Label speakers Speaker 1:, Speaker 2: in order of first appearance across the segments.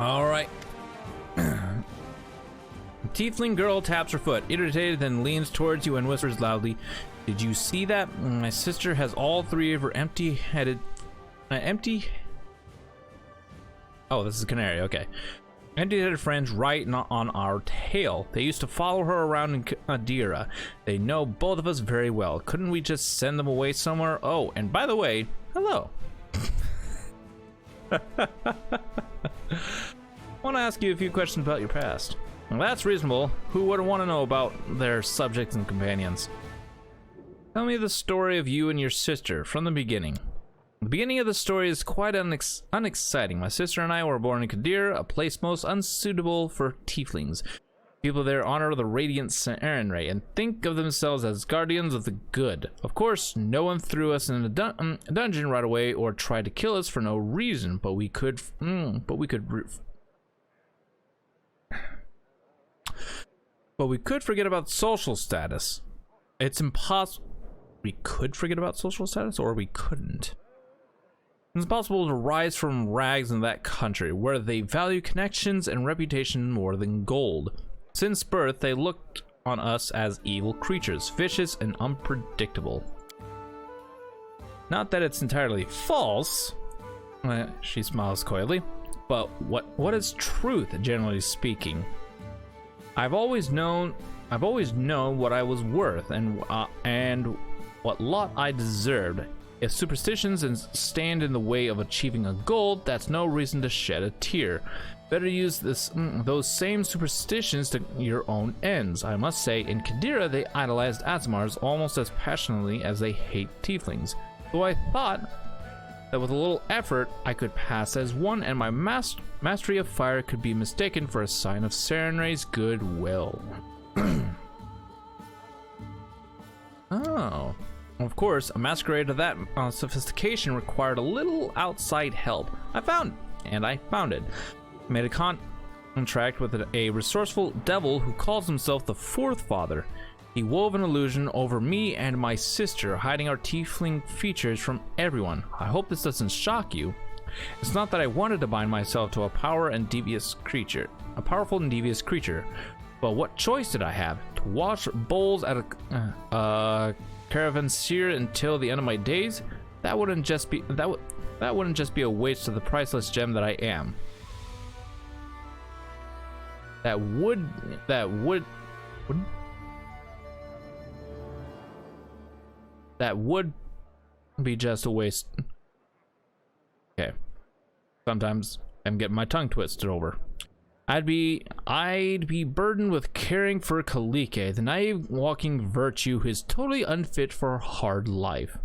Speaker 1: All right. Tiefling girl taps her foot, irritated, then leans towards you and whispers loudly, "Did you see that? My sister has all three of her empty-headed... Oh, this is Canary, okay. Empty-headed friends right on our tail. They used to follow her around in Adira. They know both of us very well. Couldn't we just send them away somewhere? Oh, and by the way, hello." Want to ask you a few questions about your past. Well, that's reasonable. Who would want to know about their subjects and companions? Tell me the story of you and your sister from the beginning. The beginning of the story is quite unexciting. My sister and I were born in Kadir, a place most unsuitable for tieflings. People there honor the radiant Sarenrae and think of themselves as guardians of the good. Of course, no one threw us in a dungeon right away or tried to kill us for no reason, but we could forget about social status. It's impossible. We could forget about social status, or we couldn't. It's possible to rise from rags in that country, where they value connections and reputation more than gold. Since birth, they looked on us as evil creatures, vicious and unpredictable. Not that it's entirely false, she smiles coyly, but what is truth, generally speaking? I've always known what I was worth and what lot I deserved. If superstitions stand in the way of achieving a goal, that's no reason to shed a tear. Better use those same superstitions to your own ends. I must say, in Kadira, they idolized Aasimars almost as passionately as they hate tieflings. Though I thought that with a little effort, I could pass as one, and my mastery of fire could be mistaken for a sign of Sarenrae's goodwill. Oh. Of course, a masquerade of that sophistication required a little outside help. I found it. I made a contract with a resourceful devil who calls himself the Fourth Father. He wove an illusion over me and my sister, hiding our tiefling features from everyone. I hope this doesn't shock you. It's not that I wanted to bind myself to a powerful and devious creature, but what choice did I have? To wash bowls at a caravanserai until the end of my days? That wouldn't just be a waste of the priceless gem that I am. That would be just a waste. Okay. Sometimes I'm getting my tongue twisted over. I'd be burdened with caring for Kalike, the naive walking virtue who is totally unfit for hard life.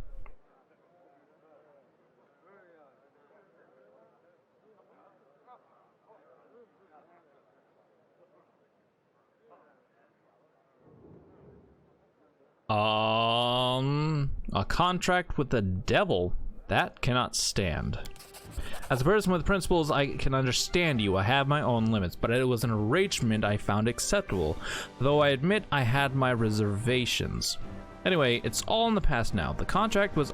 Speaker 1: A contract with the devil? That cannot stand. As a person with principles, I can understand you. I have my own limits, but it was an arrangement I found acceptable, though I admit I had my reservations. Anyway, it's all in the past now. The contract was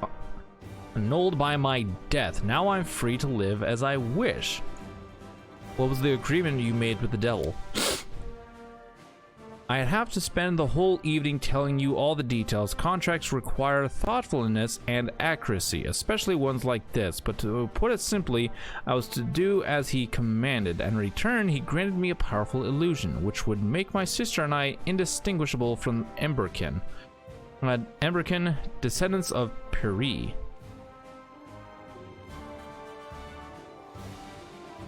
Speaker 1: annulled by my death. Now I'm free to live as I wish. What was the agreement you made with the devil? I'd have to spend the whole evening telling you all the details. Contracts require thoughtfulness and accuracy, especially ones like this, but to put it simply, I was to do as he commanded, and in return he granted me a powerful illusion, which would make my sister and I indistinguishable from Emberkin. Emberkin, descendants of Peri.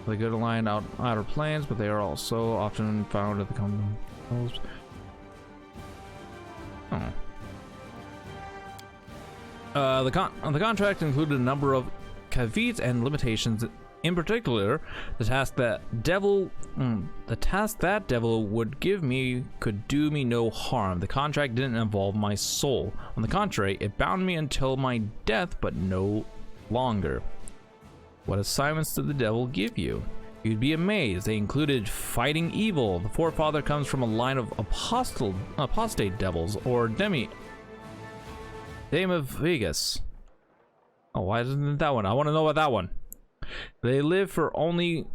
Speaker 1: They go to line outer planes, but they are also often found at the common. Oh. The contract included a number of caveats and limitations. In particular, the task that devil would give me could do me no harm. The contract didn't involve my soul. On the contrary, it bound me until my death, but no longer. What assignments did the devil give you? You'd be amazed. They included fighting evil. The forefather comes from a line of apostate devils, or Dame of Vegas. Oh, why isn't that one? I want to know about that one. They live for only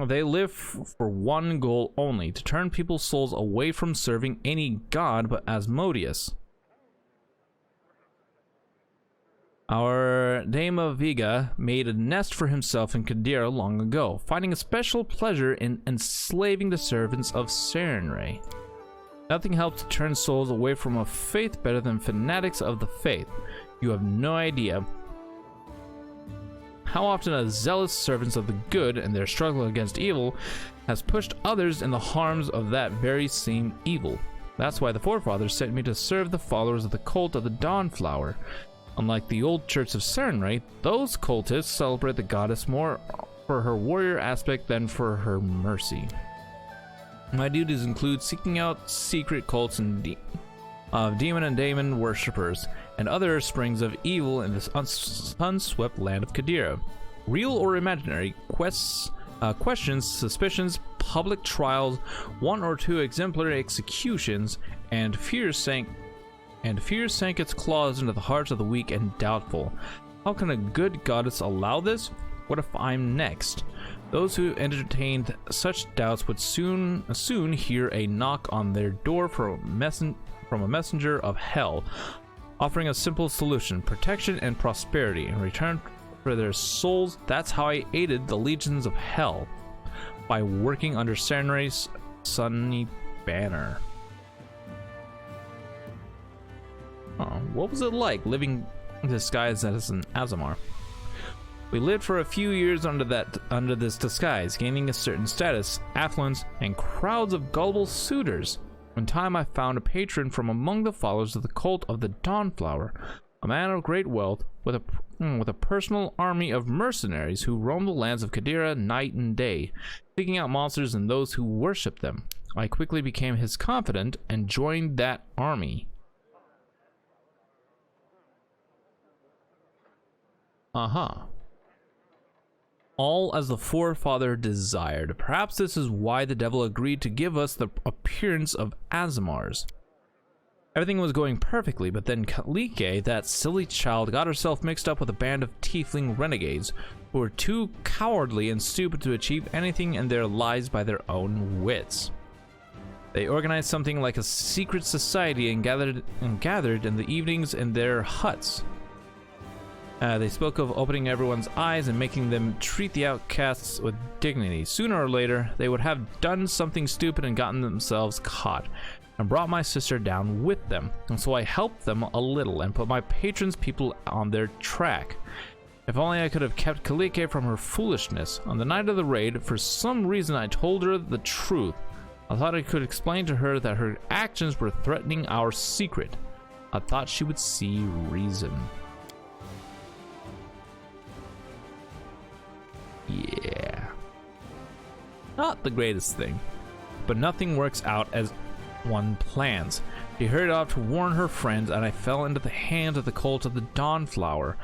Speaker 1: They live for one goal only, to turn people's souls away from serving any god but Asmodeus. Our Dame of Viga made a nest for himself in Kadira long ago, finding a special pleasure in enslaving the servants of Serenray. Nothing helps to turn souls away from a faith better than fanatics of the faith. You have no idea how often a zealous servants of the good and their struggle against evil has pushed others in the harms of that very same evil. That's why the forefathers sent me to serve the followers of the cult of the Dawnflower. Unlike the old church of Serenray, those cultists celebrate the goddess more for her warrior aspect than for her mercy. My duties include seeking out secret cults and of demon and daemon worshippers and other springs of evil in this unswept land of Kadira. Real or imaginary questions, suspicions, public trials, 1 or 2 exemplary executions, and fear sank its claws into the hearts of the weak and doubtful. How can a good goddess allow this? What if I'm next? Those who entertained such doubts would soon hear a knock on their door from a messenger of hell, offering a simple solution: protection and prosperity in return for their souls. That's how I aided the legions of hell, by working under Serenray's sunny banner. What was it like living disguised as an Aasimar? We lived for a few years under this disguise, gaining a certain status, affluence, and crowds of gullible suitors. In time, I found a patron from among the followers of the cult of the Dawnflower, a man of great wealth with a personal army of mercenaries who roam the lands of Kadira night and day, seeking out monsters and those who worship them. I quickly became his confidant and joined that army. All as the forefather desired. Perhaps this is why the devil agreed to give us the appearance of Aasimars. Everything was going perfectly, but then Kalike, that silly child, got herself mixed up with a band of Tiefling renegades who were too cowardly and stupid to achieve anything in their lives by their own wits. They organized something like a secret society and gathered in the evenings in their huts. They spoke of opening everyone's eyes and making them treat the outcasts with dignity. Sooner or later, they would have done something stupid and gotten themselves caught, and brought my sister down with them. And so I helped them a little and put my patron's people on their track. If only I could have kept Kalike from her foolishness. On the night of the raid, for some reason I told her the truth. I thought I could explain to her that her actions were threatening our secret. I thought she would see reason. Yeah. Not the greatest thing, but nothing works out as one plans. She hurried off to warn her friends, and I fell into the hands of the cult of the Dawnflower.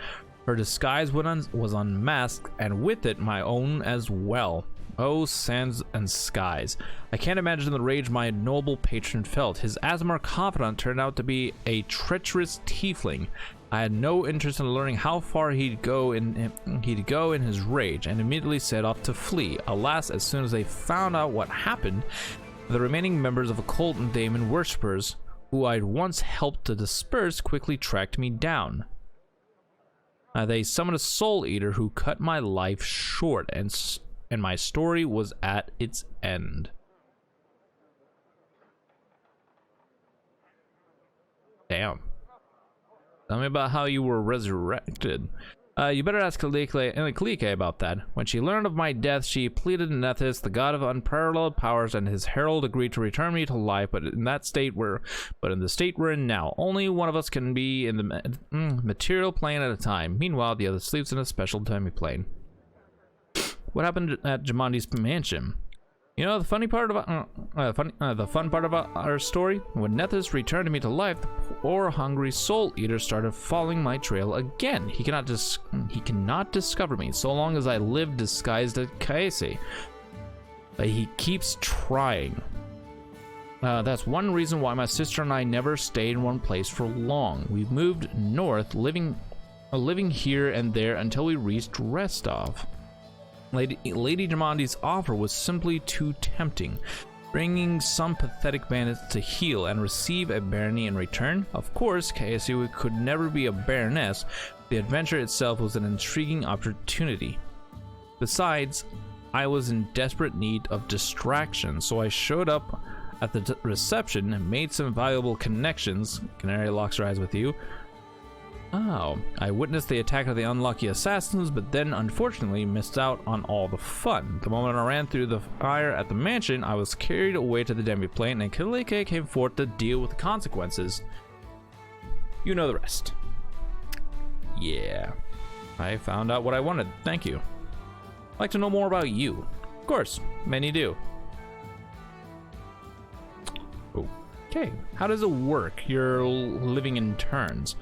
Speaker 1: Her disguise was unmasked, and with it my own as well. Oh, sands and skies. I can't imagine the rage my noble patron felt. His Aasimar confidant turned out to be a treacherous tiefling. I had no interest in learning how far he'd go in his rage, and immediately set off to flee. Alas, as soon as they found out what happened, the remaining members of a cult and daemon worshippers, who I'd once helped to disperse, quickly tracked me down. They summoned a soul eater who cut my life short, and my story was at its end. Damn. Tell me about how you were resurrected. You better ask Kalike about that. When she learned of my death, she pleaded Nethys, the god of unparalleled powers, and his herald agreed to return me to life, but in the state we're in now, only one of us can be in the material plane at a time. Meanwhile, the other sleeps in a special demi-plane. What happened at Jamandi's mansion? You know the funny part about the fun part about our story? When Nethys returned me to life, the poor hungry soul eater started following my trail again. He cannot discover me so long as I live disguised as Kaese. But he keeps trying. That's one reason why my sister and I never stayed in one place for long. We've moved north, living here and there until we reached Restov. Lady Jamondi's offer was simply too tempting. Bringing some pathetic bandits to heal and receive a barony in return? Of course, KSU could never be a baroness. The adventure itself was an intriguing opportunity. Besides, I was in desperate need of distraction, so I showed up at the reception and made some valuable connections. Canary locks her eyes with you. Oh, I witnessed the attack of the unlucky assassins, but then unfortunately missed out on all the fun. The moment I ran through the fire at the mansion, I was carried away to the demiplane, and Kingmaker came forth to deal with the consequences. You know the rest. Yeah, I found out what I wanted. Thank you. I'd like to know more about you. Of course, many do. Okay, how does it work? You're living in turns.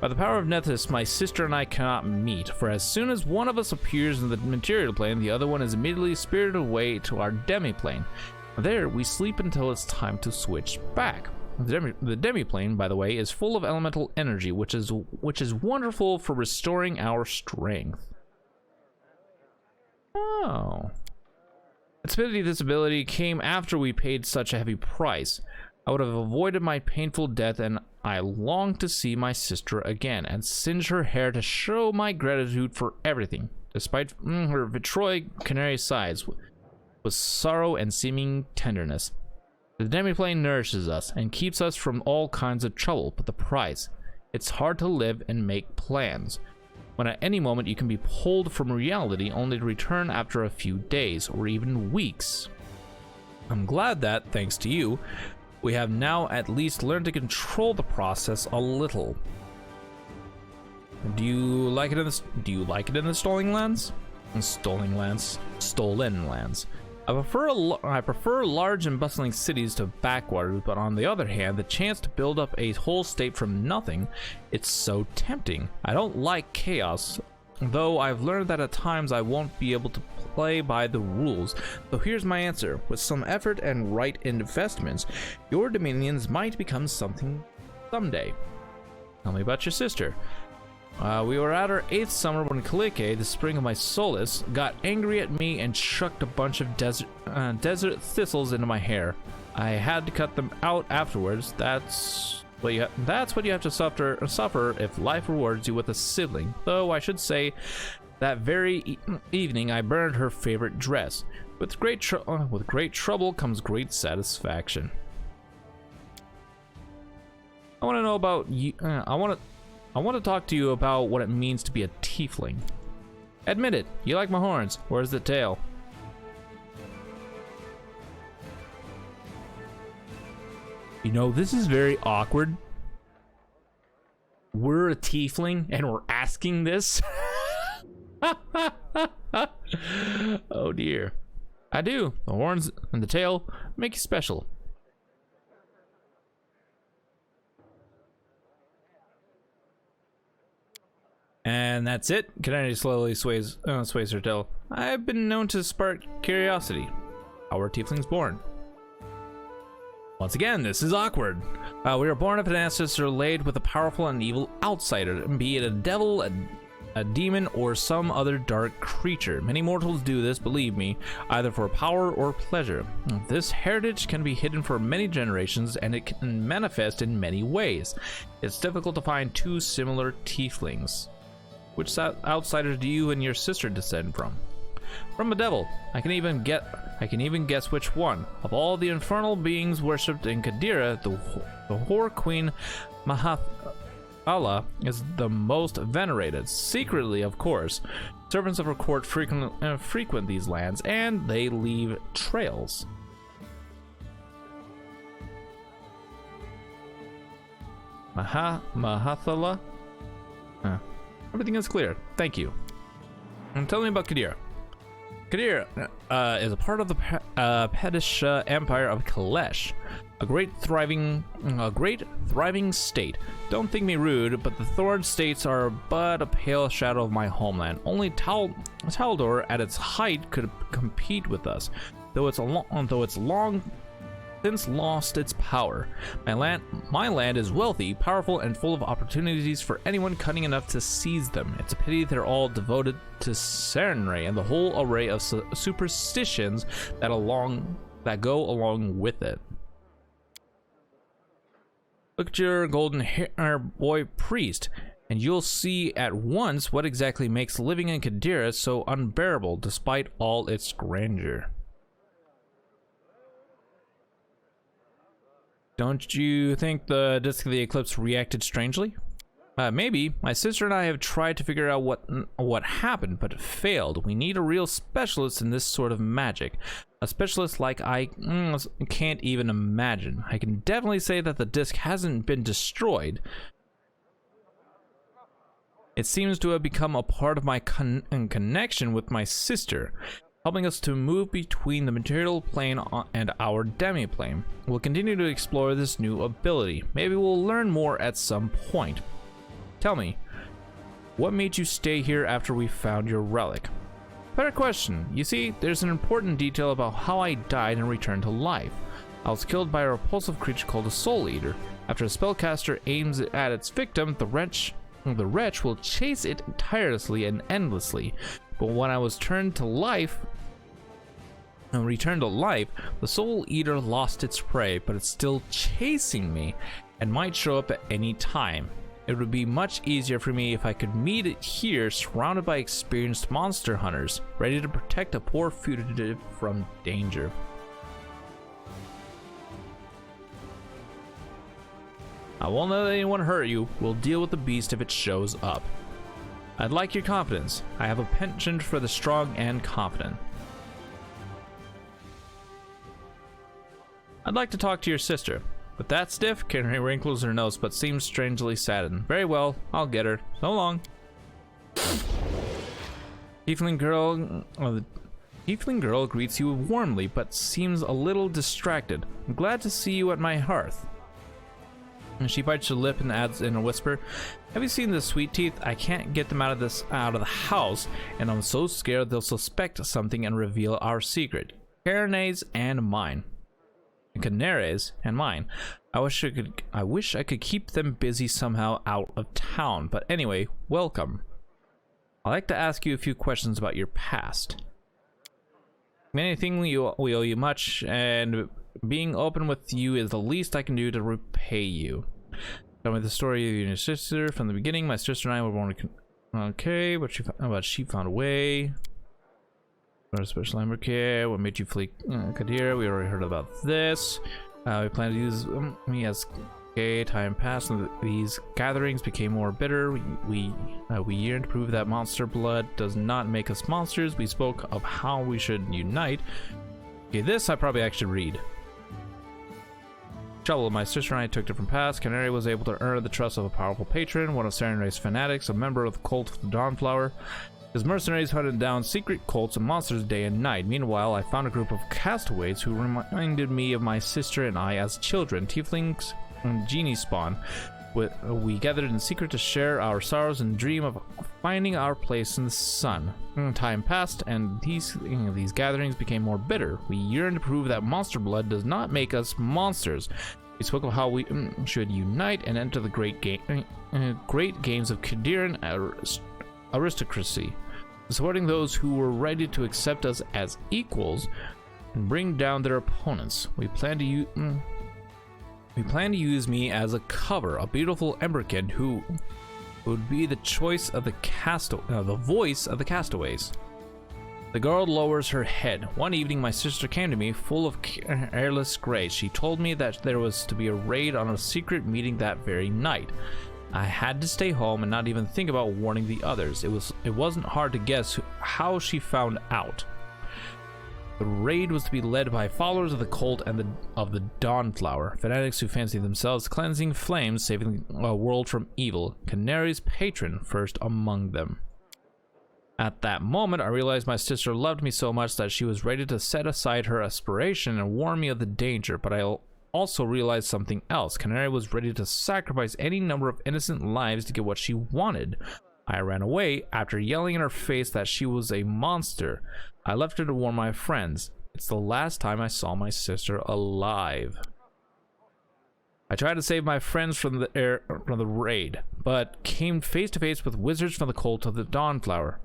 Speaker 1: By the power of Nethys, my sister and I cannot meet, for as soon as one of us appears in the material plane, the other one is immediately spirited away to our demiplane. There, we sleep until it's time to switch back. The demiplane, by the way, is full of elemental energy, which is wonderful for restoring our strength. Oh. It's pity this ability came after we paid such a heavy price. I would have avoided my painful death, and I long to see my sister again and singe her hair to show my gratitude for everything. Despite her vitriolic canary sighs with sorrow and seeming tenderness. The demiplane nourishes us and keeps us from all kinds of trouble, but the price, it's hard to live and make plans, when at any moment you can be pulled from reality only to return after a few days or even weeks. I'm glad that, thanks to you, we have now at least learned to control the process a little. Do you like it in the stolen lands? Stolen lands. I prefer large and bustling cities to backwaters, but on the other hand, the chance to build up a whole state from nothing, it's so tempting. I don't like chaos, though I've learned that at times I won't be able to play by the rules. So here's my answer. With some effort and right investments, your dominions might become something someday. Tell me about your sister. We were at our 8th summer when Kalike, the spring of my solace, got angry at me and chucked a bunch of desert thistles into my hair. I had to cut them out afterwards. That's what you have to suffer if life rewards you with a sibling. Though I should say, that very evening I burned her favorite dress. With great trouble comes great satisfaction. I want to know about you. I want to talk to you about what it means to be a tiefling. Admit it, you like my horns. Where's the tail? You know, this is very awkward. We're a tiefling and we're asking this. Oh dear. I do. The horns and the tail make you special. And that's it. Canary slowly sways her tail. I've been known to spark curiosity. How were tieflings born? Once again, this is awkward. We are born of an ancestor laid with a powerful and evil outsider, be it a devil, a demon, or some other dark creature. Many mortals do this, believe me, either for power or pleasure. This heritage can be hidden for many generations, and it can manifest in many ways. It's difficult to find two similar tieflings. Which outsider do you and your sister descend from? From a devil. I can even guess which one. Of all the infernal beings worshipped in Kadira, the whore queen Mahathala is the most venerated. Secretly, of course. Servants of her court frequent these lands, and they leave trails. Mahathala? Everything is clear. Thank you. And tell me about Kadira. Kadira is a part of the Pedisha Empire of Kalesh, a great thriving state. Don't think me rude, but the Thorn states are but a pale shadow of my homeland. Only Taldor at its height could compete with us, though its long since lost its power. My land is wealthy, powerful, and full of opportunities for anyone cunning enough to seize them. It's a pity they're all devoted to Serenray and the whole array of superstitions that go along with it. Look at your golden hair boy priest, and you'll see at once what exactly makes living in Kadira so unbearable despite all its grandeur. Don't you think the Disc of the Eclipse reacted strangely? Maybe. My sister and I have tried to figure out what happened, but it failed. We need a real specialist in this sort of magic. A specialist like I can't even imagine. I can definitely say that the disc hasn't been destroyed. It seems to have become a part of my connection with my sister, helping us to move between the material plane and our demi-plane. We'll continue to explore this new ability. Maybe we'll learn more at some point. Tell me, what made you stay here after we found your relic? Better question. You see, there's an important detail about how I died and returned to life. I was killed by a repulsive creature called a Soul Eater. After a spellcaster aims at its victim, the wretch will chase it tirelessly and endlessly. But when I was returned to life, the Soul Eater lost its prey, but it's still chasing me and might show up at any time. It would be much easier for me if I could meet it here, surrounded by experienced monster hunters, ready to protect a poor fugitive from danger. I won't let anyone hurt you. We'll deal with the beast if it shows up. I'd like your confidence. I have a penchant for the strong and confident. I'd like to talk to your sister. With that stiff, Karen wrinkles her nose but seems strangely saddened. Very well, I'll get her. So long. Tiefling girl greets you warmly but seems a little distracted. I'm glad to see you at my hearth. And she bites her lip and adds in a whisper, have you seen the sweet teeth? I can't get them out of the house, and I'm so scared they'll suspect something and reveal our secret. Canary's and mine. Canary's and mine. I wish I could keep them busy somehow out of town, but anyway, welcome. I'd like to ask you a few questions about your past. Anything we owe you much, and being open with you is the least I can do to repay you. Tell me the story of you and your sister from the beginning. My sister and I were born. Okay, but she found a way. What special amber care? What made you flee Kadira? We already heard about this. We plan to use me as okay. Time passed, and these gatherings became more bitter. We yearned to prove that monster blood does not make us monsters. We spoke of how we should unite. Okay, this I probably actually read. Trouble, my sister and I took different paths. Canary was able to earn the trust of a powerful patron, one of Serenray's fanatics, a member of the cult of the Dawnflower. His mercenaries hunted down secret cults and monsters day and night. Meanwhile, I found a group of castaways who reminded me of my sister and I as children, tieflings and genie spawn. We gathered in secret to share our sorrows and dream of finding our place in the sun. Time passed, and these gatherings became more bitter. We yearned to prove that monster blood does not make us monsters. We spoke of how we should unite and enter the great games of Kadiran aristocracy, supporting those who were ready to accept us as equals and bring down their opponents. We plan to use me as a cover, a beautiful emberkin who would be the choice of the voice of the castaways. The girl lowers her head. One evening, my sister came to me, full of careless grace. She told me that there was to be a raid on a secret meeting that very night. I had to stay home and not even think about warning the others. It wasn't hard to guess how she found out. The raid was to be led by followers of the cult and of the Dawnflower, fanatics who fancy themselves cleansing flames, saving the world from evil. Canary's patron first among them. At that moment, I realized my sister loved me so much that she was ready to set aside her aspiration and warn me of the danger, but I also realized something else. Canary was ready to sacrifice any number of innocent lives to get what she wanted. I ran away after yelling in her face that she was a monster. I left her to warn my friends. It's the last time I saw my sister alive. I tried to save my friends from the raid, but came face to face with wizards from the cult of the Dawnflower.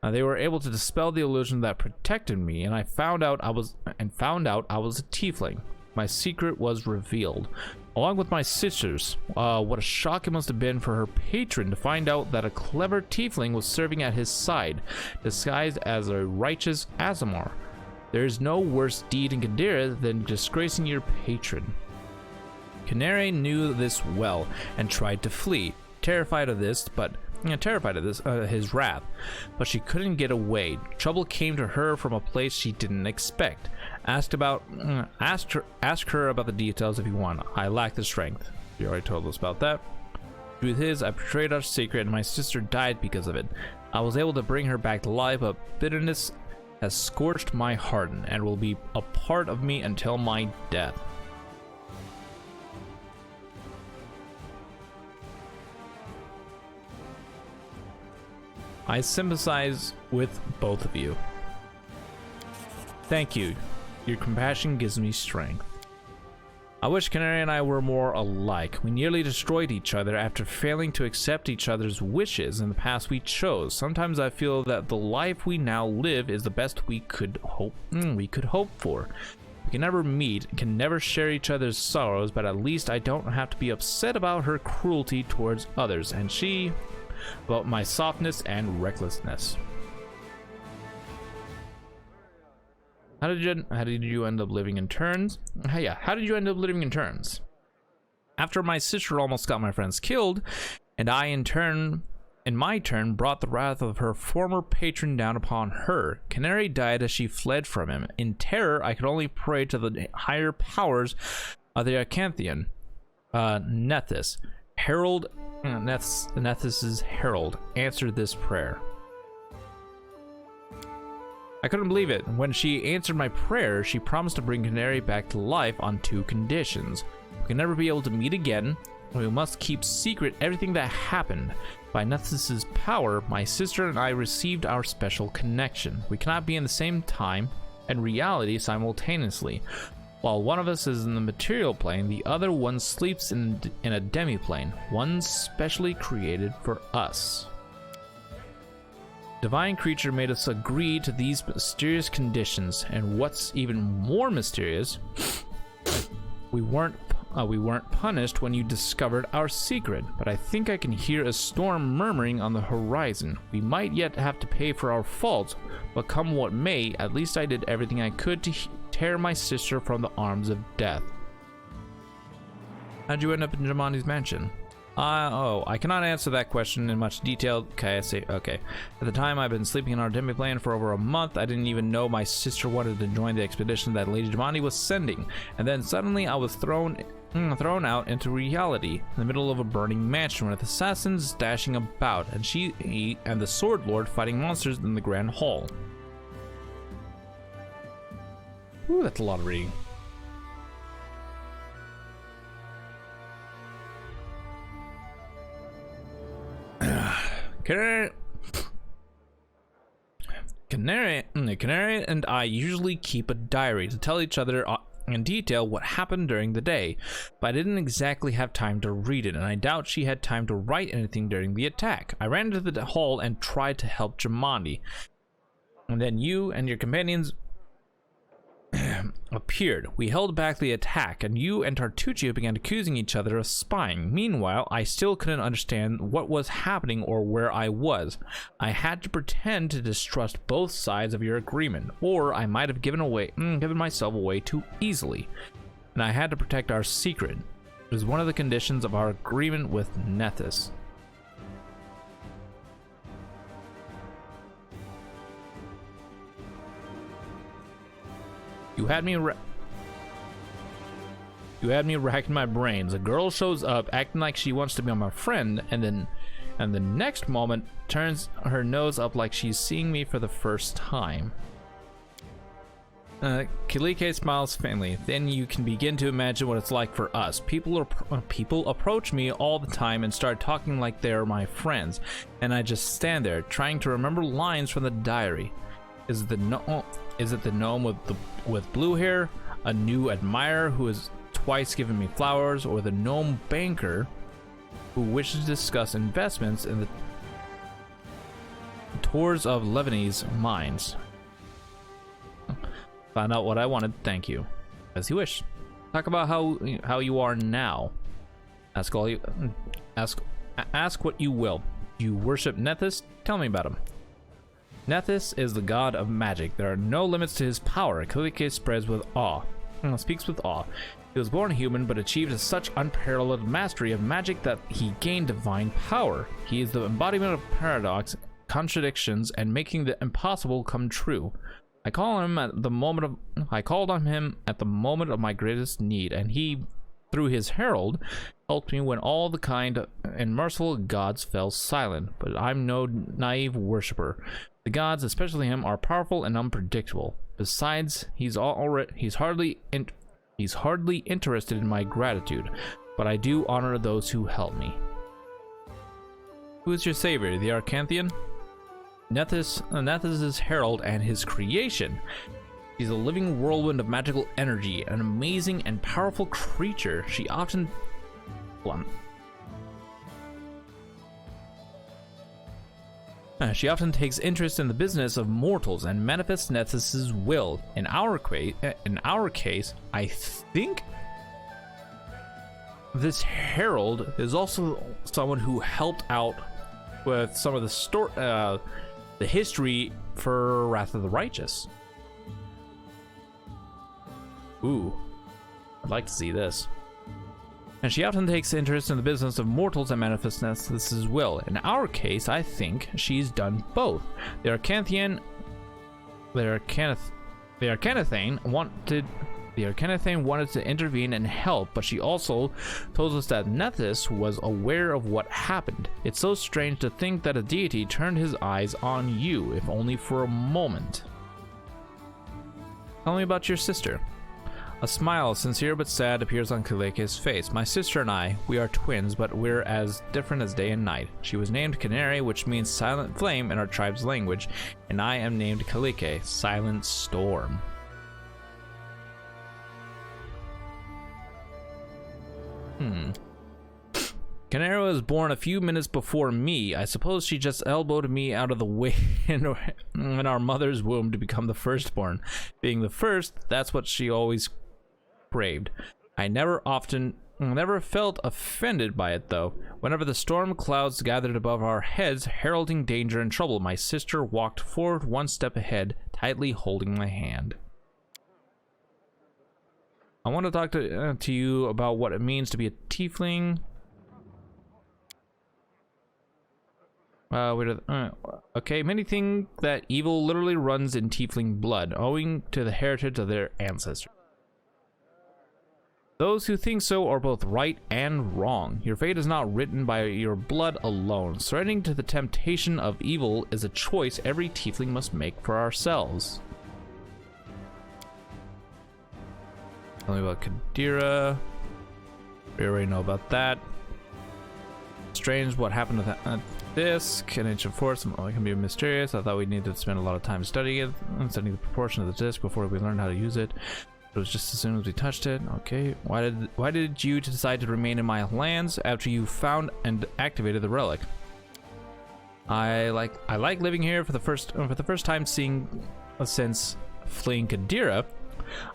Speaker 1: They were able to dispel the illusion that protected me, and I found out I was a tiefling. My secret was revealed, along with my sister's. What a shock it must have been for her patron to find out that a clever tiefling was serving at his side, disguised as a righteous Azamar. There is no worse deed in Kadira than disgracing your patron. Canary knew this well and tried to flee, terrified of his wrath, but she couldn't get away. Trouble came to her from a place she didn't expect. Ask her about the details if you want. I lack the strength. You already told us about that. Truth is, I betrayed our secret and my sister died because of it. I was able to bring her back to life, but bitterness has scorched my heart and will be a part of me until my death. I sympathize with both of you. Thank you. Your compassion gives me strength. I wish Canary and I were more alike. We nearly destroyed each other after failing to accept each other's wishes in the path we chose. Sometimes I feel that the life we now live is the best we could hope for. We can never meet, can never share each other's sorrows, but at least I don't have to be upset about her cruelty towards others, and she about my softness and recklessness. How did you end up living in turns? How did you end up living in turns? After my sister almost got my friends killed, and I in my turn brought the wrath of her former patron down upon her, Canary died as she fled from him. In terror, I could only pray to the higher powers of the Acanthian. Nethys, Herald, Nethys's herald, answered this prayer. I couldn't believe it. When she answered my prayer, she promised to bring Canary back to life on 2 conditions. We can never be able to meet again, and we must keep secret everything that happened. By Nethys's power, my sister and I received our special connection. We cannot be in the same time and reality simultaneously. While one of us is in the material plane, the other one sleeps in a demi-plane, one specially created for us. Divine creature made us agree to these mysterious conditions, and what's even more mysterious, we weren't punished when you discovered our secret, but I think I can hear a storm murmuring on the horizon. We might yet have to pay for our faults, but come what may, at least I did everything I could to tear my sister from the arms of death. How'd you end up in Jamandi's mansion? I cannot answer that question in much detail. Okay, I see. Okay. At the time, I've been sleeping in our demi-plane for over a month. I didn't even know my sister wanted to join the expedition that Lady Jamandi was sending. And then suddenly I was thrown out into reality in the middle of a burning mansion with assassins dashing about, and he and the Sword Lord fighting monsters in the Grand Hall. Ooh, that's a lot of reading. Canary and I usually keep a diary to tell each other in detail what happened during the day, but I didn't exactly have time to read it, and I doubt she had time to write anything during the attack. I ran into the hall and tried to help Jamandi, and then you and your companions appeared. We held back the attack, and you and Tartuccio began accusing each other of spying. Meanwhile, I still couldn't understand what was happening or where I was. I had to pretend to distrust both sides of your agreement, or I might have given myself away too easily. And I had to protect our secret. It was one of the conditions of our agreement with Nethys. You had me racking my brains. A girl shows up acting like she wants to be my friend, and the next moment turns her nose up like she's seeing me for the first time. Kilike smiles faintly. Then you can begin to imagine what it's like for us. People approach me all the time and start talking like they're my friends, and I just stand there trying to remember lines from the diary. Is it the gnome with blue hair, a new admirer who has twice given me flowers, or the gnome banker who wishes to discuss investments in the tours of Lebanese mines? Found out what I wanted. Thank you. As you wish. Talk about how you are now. Ask what you will. Do you worship Nethys? Tell me about him. Nethys is the god of magic. There are no limits to his power. Kingmaker speaks with awe. He was born human, but achieved such unparalleled mastery of magic that he gained divine power. He is the embodiment of paradox, contradictions, and making the impossible come true. I called on him at the moment of my greatest need, and he, through his herald, helped me when all the kind and merciful gods fell silent. But I'm no naive worshipper. The gods, especially him, are powerful and unpredictable. Besides, he's hardly interested in my gratitude, but I do honor those who help me. Who is your savior, the Arcanthian? Nethys' herald and his creation. She's a living whirlwind of magical energy, an amazing and powerful creature. She often takes interest in the business of mortals and manifests Nethys' will. In our case, I think this herald is also someone who helped out with some of the history for Wrath of the Righteous. Ooh, I'd like to see this. And she often takes interest in the business of mortals and manifests Nethys' will. In our case, I think she's done both. The Arcanathane wanted to intervene and help, but she also told us that Nethys was aware of what happened. It's so strange to think that a deity turned his eyes on you, if only for a moment. Tell me about your sister. A smile, sincere but sad, appears on Kingmaker's face. My sister and I, we are twins, but we're as different as day and night. She was named Canary, which means silent flame in our tribe's language, and I am named Kingmaker, silent storm. Canary was born a few minutes before me. I suppose she just elbowed me out of the way in our mother's womb to become the firstborn. Being the first, that's what she always craved. I never felt offended by it, though. Whenever the storm clouds gathered above our heads, heralding danger and trouble, my sister walked forward one step ahead, tightly holding my hand. I want to talk to you about what it means to be a tiefling. Okay, many think that evil literally runs in tiefling blood, owing to the heritage of their ancestors. Those who think so are both right and wrong. Your fate is not written by your blood alone. Surrendering to the temptation of evil is a choice every tiefling must make for ourselves. Tell me about Kadira. We already know about that. Strange what happened to that disc. An ancient force. It can be mysterious. I thought we needed to spend a lot of time studying it and studying the proportion of the disc before we learned how to use it. It was just as soon as we touched it. Okay. Why did you decide to remain in my lands after you found and activated the relic? I like living here for the first time since fleeing Kadira.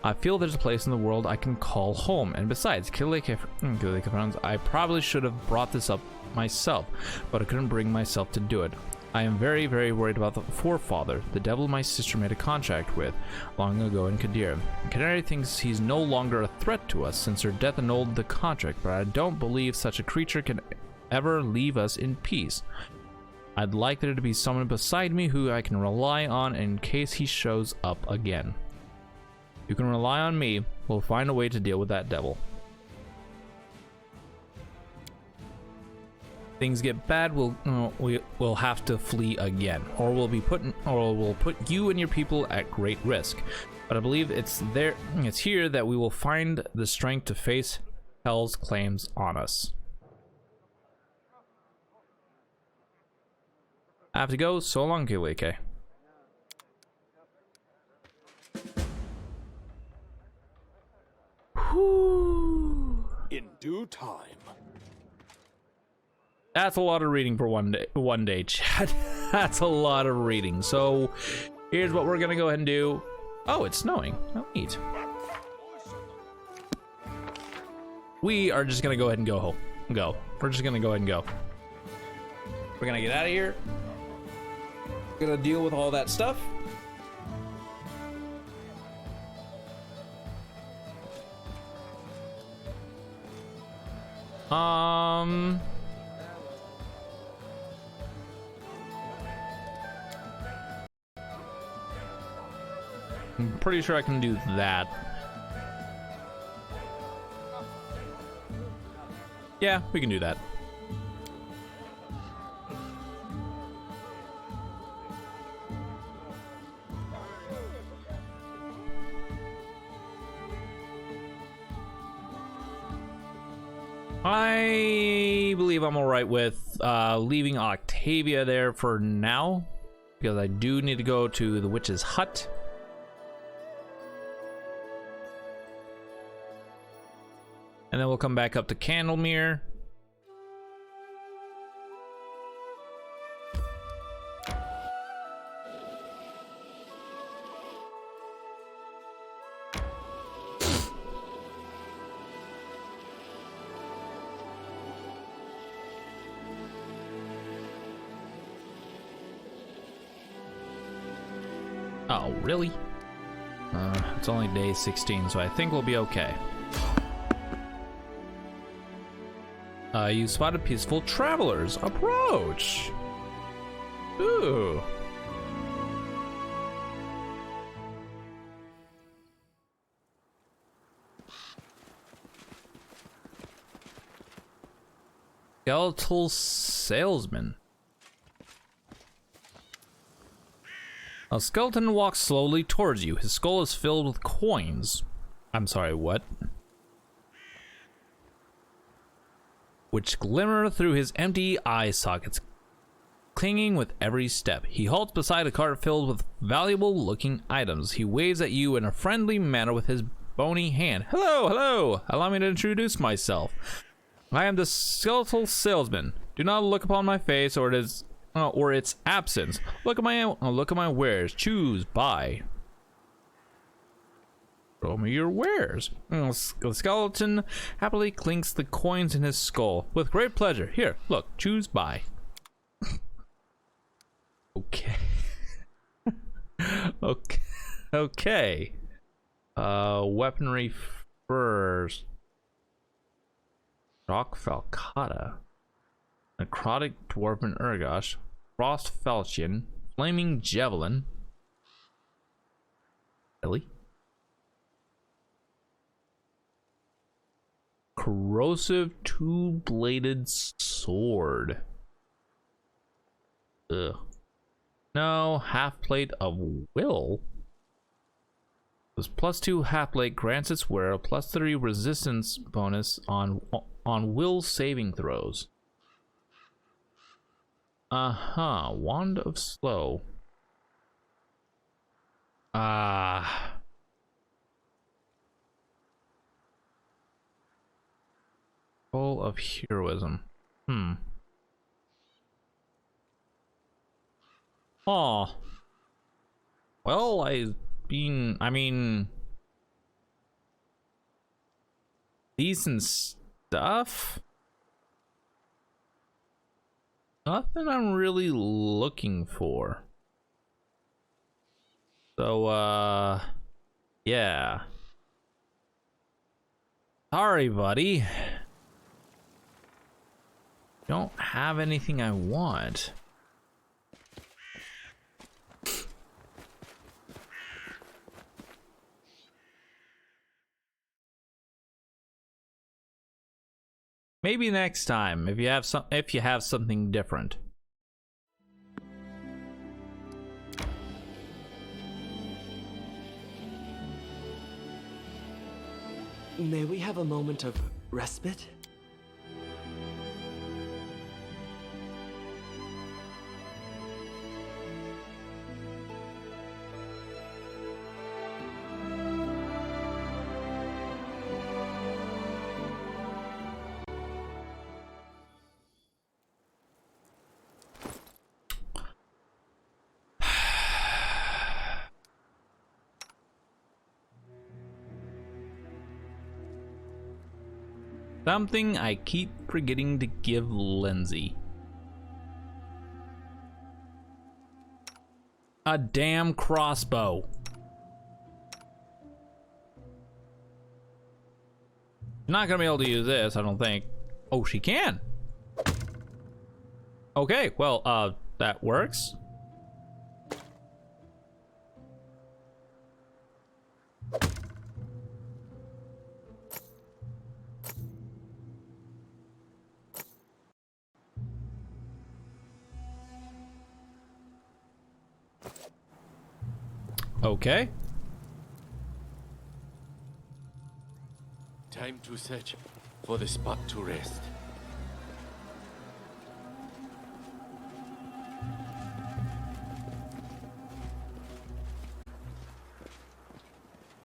Speaker 1: I feel there's a place in the world I can call home, and besides, I probably should have brought this up myself, but I couldn't bring myself to do it. I am very, very worried about the forefather, the devil my sister made a contract with long ago in Kadira. Canary thinks he's no longer a threat to us since her death annulled the contract, but I don't believe such a creature can ever leave us in peace. I'd like there to be someone beside me who I can rely on in case he shows up again. You can rely on me. We'll find a way to deal with that devil. Things get bad, we'll have to flee again, or we'll put you and your people at great risk. But I believe it's here that we will find the strength to face hell's claims on us. I have to go. So long, Kingmaker. Whew.
Speaker 2: In due time.
Speaker 1: That's a lot of reading for one day, chat. That's a lot of reading. So here's what we're gonna go ahead and do. Oh, it's snowing. Oh, neat. We are just gonna go ahead and go. We're just gonna go ahead and go. We're gonna get out of here. We're gonna deal with all that stuff. I'm pretty sure I can do that. Yeah, we can do that. I believe I'm all right with leaving Octavia there for now, because I do need to go to the witch's hut. And then we'll come back up to Candlemere. Oh, really? It's only day 16, so I think we'll be okay. You spotted peaceful travelers. Approach. Ooh. Skeletal salesman. A skeleton walks slowly towards you. His skull is filled with coins. I'm sorry, what? Which glimmer through his empty eye sockets, clinging with every step. He halts beside a cart filled with valuable-looking items. He waves at you in a friendly manner with his bony hand. Hello, hello! Allow me to introduce myself. I am the skeletal salesman. Do not look upon my face or its absence. Look at my wares. Choose, buy. Show me your wares. The skeleton happily clinks the coins in his skull. With great pleasure. Here, look. Choose, buy. Okay. Okay. Okay. Weaponry first. Rock Falcata. Necrotic Dwarven Urgosh. Frost Falchion. Flaming Javelin. Really? Corrosive two-bladed sword. Ugh. No, half plate of will. This +2 half plate grants its wearer a +3 resistance bonus on will saving throws. Wand of slow. Full of heroism. Oh. Well, I mean, decent stuff. Nothing I'm really looking for. So, yeah. Sorry, buddy. Don't have anything I want. Maybe next time if you have something different.
Speaker 3: May we have a moment of respite?
Speaker 1: Something I keep forgetting to give Lindsay. A damn crossbow. Not gonna be able to use this, I don't think. Oh, she can. Okay, well, that works. Okay.
Speaker 2: Time to search for the spot to rest.